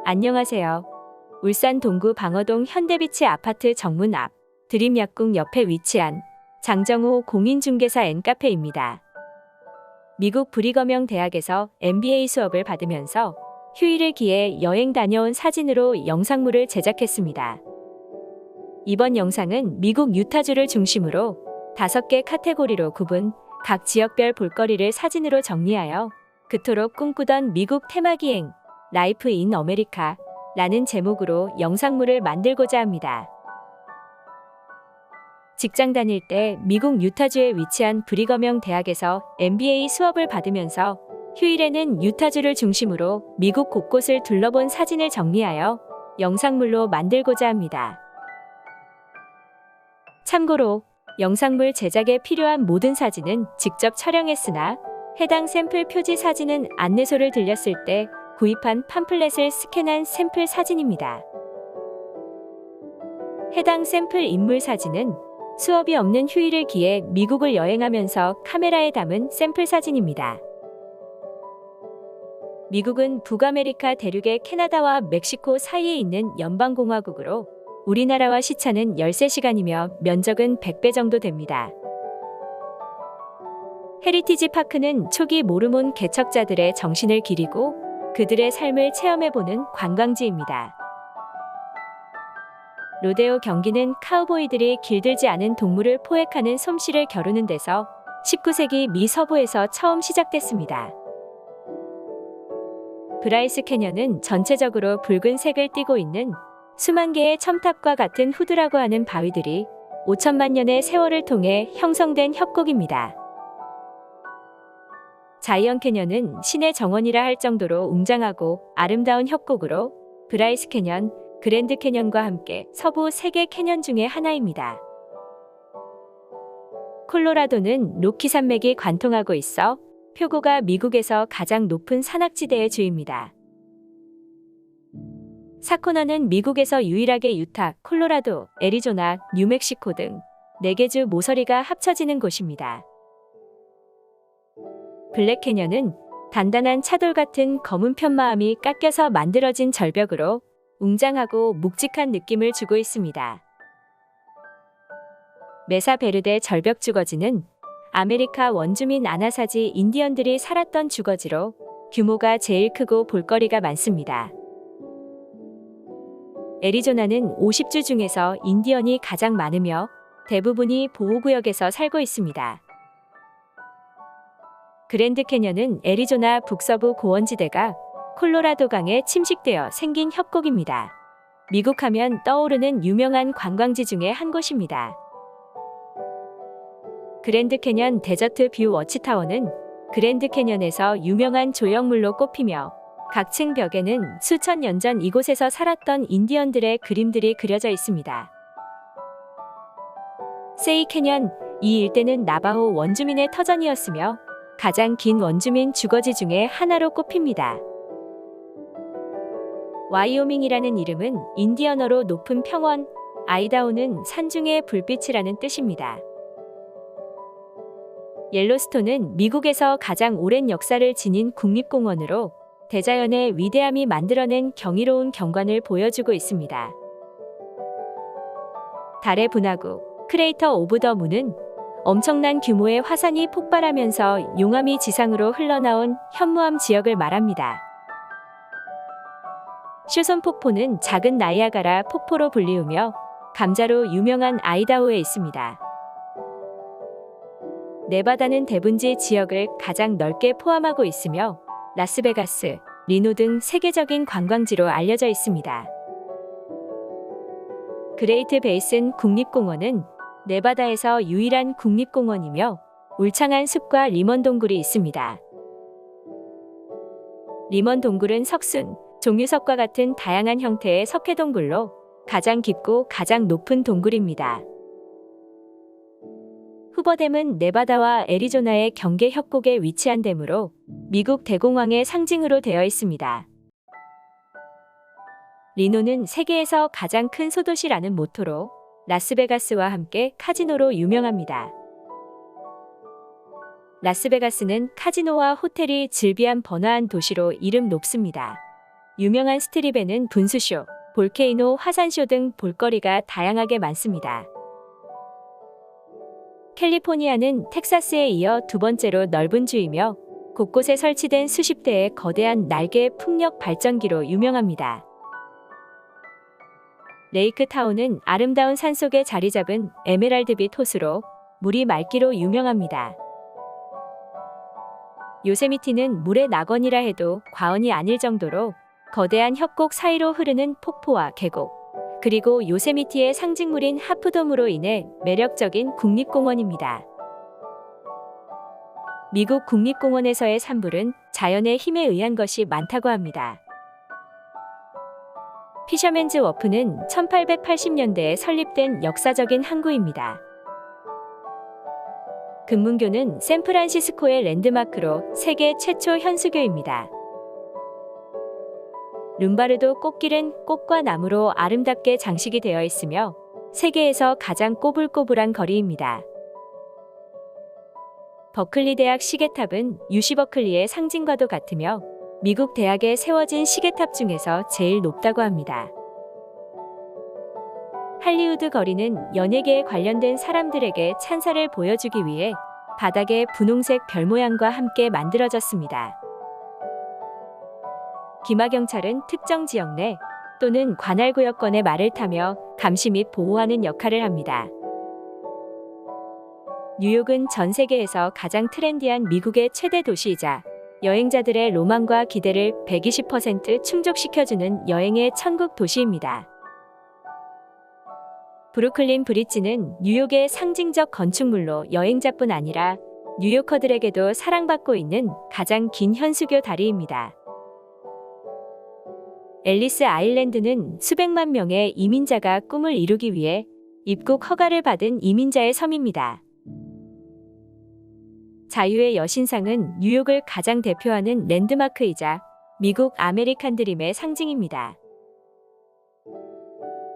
안녕하세요. 울산 동구 방어동 현대비치 아파트 정문 앞 드림약국 옆에 위치한 장정호 공인중개사 N카페입니다. 미국 브리거명 대학에서 MBA 수업을 받으면서 휴일을 기해 여행 다녀온 사진으로 영상물을 제작했습니다. 이번 영상은 미국 유타주를 중심으로 5개 카테고리로 구분, 각 지역별 볼거리를 사진으로 정리하여 그토록 꿈꾸던 미국 테마기행 라이프 인 아메리카 라는 제목으로 영상물을 만들고자 합니다. 직장 다닐 때 미국 유타주에 위치한 브리거명 대학에서 MBA 수업을 받으면서 휴일에는 유타주를 중심으로 미국 곳곳을 둘러본 사진을 정리하여 영상물로 만들고자 합니다. 참고로 영상물 제작에 필요한 모든 사진은 직접 촬영했으나 해당 샘플 표지 사진은 안내소를 들렸을 때 구입한 팜플렛을 스캔한 샘플 사진입니다. 해당 샘플 인물 사진은 수업이 없는 휴일을 기해 미국을 여행하면서 카메라에 담은 샘플 사진입니다. 미국은 북아메리카 대륙의 캐나다와 멕시코 사이에 있는 연방공화국으로 우리나라와 시차는 13시간이며 면적은 100배 정도 됩니다. 헤리티지 파크는 초기 모르몬 개척자들의 정신을 기리고 그들의 삶을 체험해보는 관광지입니다. 로데오 경기는 카우보이들이 길들지 않은 동물을 포획하는 솜씨를 겨루는 데서 19세기 미 서부에서 처음 시작됐습니다. 브라이스 캐년은 전체적으로 붉은색을 띠고 있는 수만 개의 첨탑과 같은 후드라고 하는 바위들이 5천만 년의 세월을 통해 형성된 협곡입니다. 자이언 캐년은 신의 정원이라 할 정도로 웅장하고 아름다운 협곡으로 브라이스 캐년, 그랜드 캐년과 함께 서부 세계 캐년 중의 하나입니다. 콜로라도는 로키 산맥이 관통하고 있어 표고가 미국에서 가장 높은 산악지대의 주입니다. 사코너는 미국에서 유일하게 유타, 콜로라도, 애리조나, 뉴멕시코 등 4개 주 모서리가 합쳐지는 곳입니다. 블랙 캐년은 단단한 차돌 같은 검은 편마음이 깎여서 만들어진 절벽으로 웅장하고 묵직한 느낌을 주고 있습니다. 메사 베르데 절벽 주거지는 아메리카 원주민 아나사지 인디언들이 살았던 주거지로 규모가 제일 크고 볼거리가 많습니다. 애리조나는 50주 중에서 인디언이 가장 많으며 대부분이 보호구역에서 살고 있습니다. 그랜드 캐년은 애리조나 북서부 고원지대가 콜로라도 강에 침식되어 생긴 협곡입니다. 미국 하면 떠오르는 유명한 관광지 중에 한 곳입니다. 그랜드 캐년 데저트 뷰 워치타워는 그랜드 캐년에서 유명한 조형물로 꼽히며 각 층 벽에는 수천 년 전 이곳에서 살았던 인디언들의 그림들이 그려져 있습니다. 세이 캐년, 이 일대는 나바호 원주민의 터전이었으며 가장 긴 원주민 주거지 중에 하나로 꼽힙니다. 와이오밍이라는 이름은 인디언어로 높은 평원, 아이다호는 산중의 불빛이라는 뜻입니다. 옐로스톤은 미국에서 가장 오랜 역사를 지닌 국립공원으로 대자연의 위대함이 만들어낸 경이로운 경관을 보여주고 있습니다. 달의 분화구, 크레이터 오브 더 문은 엄청난 규모의 화산이 폭발하면서 용암이 지상으로 흘러나온 현무암 지역을 말합니다. 슈손 폭포는 작은 나이아가라 폭포로 불리우며 감자로 유명한 아이다호에 있습니다. 네바다는 대분지 지역을 가장 넓게 포함하고 있으며 라스베가스, 리노 등 세계적인 관광지로 알려져 있습니다. 그레이트 베이슨 국립공원은 네바다에서 유일한 국립공원이며 울창한 숲과 리먼 동굴이 있습니다. 리먼 동굴은 석순, 종유석과 같은 다양한 형태의 석회동굴로 가장 깊고 가장 높은 동굴입니다. 후버댐은 네바다와 애리조나의 경계 협곡에 위치한 댐으로 미국 대공황의 상징으로 되어 있습니다. 리노는 세계에서 가장 큰 소도시라는 모토로 라스베가스와 함께 카지노로 유명합니다. 라스베가스는 카지노와 호텔이 즐비한 번화한 도시로 이름 높습니다. 유명한 스트립에는 분수쇼, 볼케이노, 화산쇼 등 볼거리가 다양하게 많습니다. 캘리포니아는 텍사스에 이어 두 번째로 넓은 주이며 곳곳에 설치된 수십 대의 거대한 날개 풍력 발전기로 유명합니다. 레이크타운은 아름다운 산속에 자리 잡은 에메랄드빛 호수로 물이 맑기로 유명합니다. 요세미티는 물의 낙원이라 해도 과언이 아닐 정도로 거대한 협곡 사이로 흐르는 폭포와 계곡, 그리고 요세미티의 상징물인 하프돔으로 인해 매력적인 국립공원입니다. 미국 국립공원에서의 산불은 자연의 힘에 의한 것이 많다고 합니다. 피셔맨즈 워프는 1880년대에 설립된 역사적인 항구입니다. 금문교는 샌프란시스코의 랜드마크로 세계 최초 현수교입니다. 룸바르도 꽃길은 꽃과 나무로 아름답게 장식이 되어 있으며 세계에서 가장 꼬불꼬불한 거리입니다. 버클리 대학 시계탑은 유시 버클리의 상징과도 같으며 미국 대학에 세워진 시계탑 중에서 제일 높다고 합니다. 할리우드 거리는 연예계에 관련된 사람들에게 찬사를 보여주기 위해 바닥에 분홍색 별 모양과 함께 만들어졌습니다. 기마경찰은 특정 지역 내 또는 관할구역권의 말을 타며 감시 및 보호하는 역할을 합니다. 뉴욕은 전 세계에서 가장 트렌디한 미국의 최대 도시이자 여행자들의 로망과 기대를 120% 충족시켜주는 여행의 천국 도시입니다. 브루클린 브릿지는 뉴욕의 상징적 건축물로 여행자뿐 아니라 뉴요커들에게도 사랑받고 있는 가장 긴 현수교 다리입니다. 앨리스 아일랜드는 수백만 명의 이민자가 꿈을 이루기 위해 입국 허가를 받은 이민자의 섬입니다. 자유의 여신상은 뉴욕을 가장 대표하는 랜드마크이자 미국 아메리칸 드림의 상징입니다.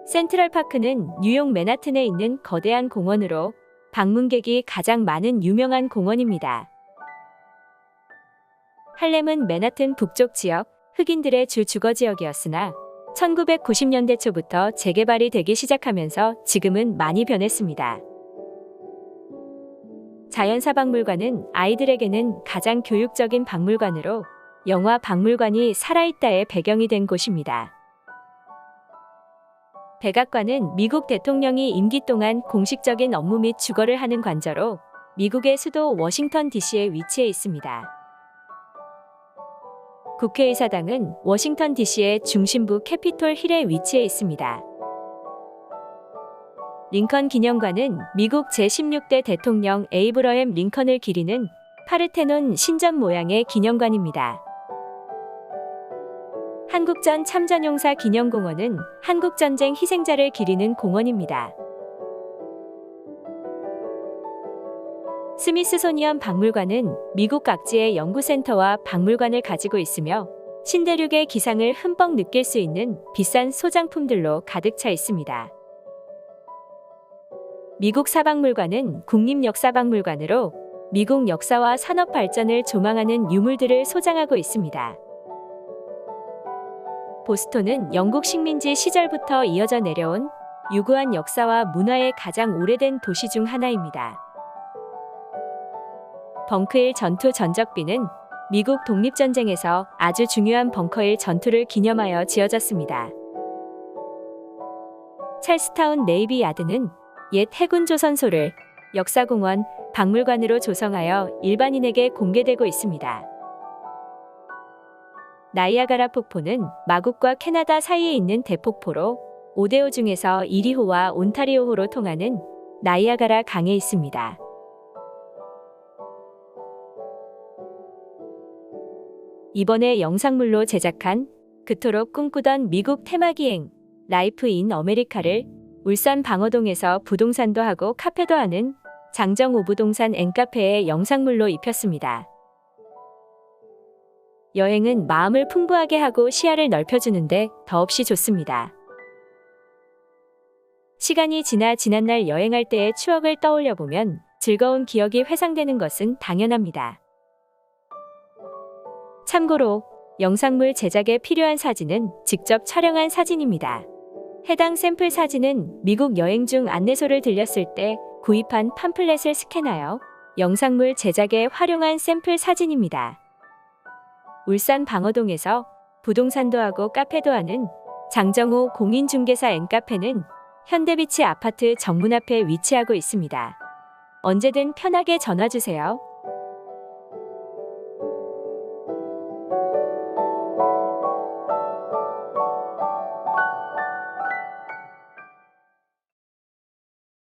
센트럴파크는 뉴욕 맨하튼에 있는 거대한 공원으로 방문객이 가장 많은 유명한 공원입니다. 할렘은 맨하튼 북쪽 지역, 흑인들의 주 주거지역이었으나 1990년대 초부터 재개발이 되기 시작하면서 지금은 많이 변했습니다. 자연사박물관은 아이들에게는 가장 교육적인 박물관으로 영화 박물관이 살아있다의 배경이 된 곳입니다. 백악관은 미국 대통령이 임기 동안 공식적인 업무 및 주거를 하는 관저로 미국의 수도 워싱턴 DC에 위치해 있습니다. 국회의사당은 워싱턴 DC의 중심부 캐피톨 힐에 위치해 있습니다. 링컨 기념관은 미국 제16대 대통령 에이브러햄 링컨을 기리는 파르테논 신전 모양의 기념관입니다. 한국전 참전용사 기념공원은 한국전쟁 희생자를 기리는 공원입니다. 스미스소니언 박물관은 미국 각지의 연구센터와 박물관을 가지고 있으며 신대륙의 기상을 흠뻑 느낄 수 있는 비싼 소장품들로 가득 차 있습니다. 미국 사박물관은 국립역사박물관으로 미국 역사와 산업 발전을 조망하는 유물들을 소장하고 있습니다. 보스턴은 영국 식민지 시절부터 이어져 내려온 유구한 역사와 문화의 가장 오래된 도시 중 하나입니다. 벙크힐 전투 전적비는 미국 독립전쟁에서 아주 중요한 벙커힐 전투를 기념하여 지어졌습니다. 찰스타운 네이비 야드는 옛 해군 조선소를 역사공원, 박물관으로 조성하여 일반인에게 공개되고 있습니다. 나이아가라 폭포는 마국과 캐나다 사이에 있는 대폭포로 오데오 중에서 이리호와 온타리오호로 통하는 나이아가라 강에 있습니다. 이번에 영상물로 제작한 그토록 꿈꾸던 미국 테마기행 라이프 인 아메리카를 울산 방어동에서 부동산도 하고 카페도 하는 장정오 부동산 앤카페에 영상물로 입혔습니다. 여행은 마음을 풍부하게 하고 시야를 넓혀주는데 더없이 좋습니다. 시간이 지난날 여행할 때의 추억을 떠올려보면 즐거운 기억이 회상되는 것은 당연합니다. 참고로 영상물 제작에 필요한 사진은 직접 촬영한 사진입니다. 해당 샘플 사진은 미국 여행 중 안내소를 들렸을 때 구입한 팜플렛을 스캔하여 영상물 제작에 활용한 샘플 사진입니다. 울산 방어동에서 부동산도 하고 카페도 하는 장정호 공인중개사 N카페는 현대비치 아파트 정문 앞에 위치하고 있습니다. 언제든 편하게 전화주세요.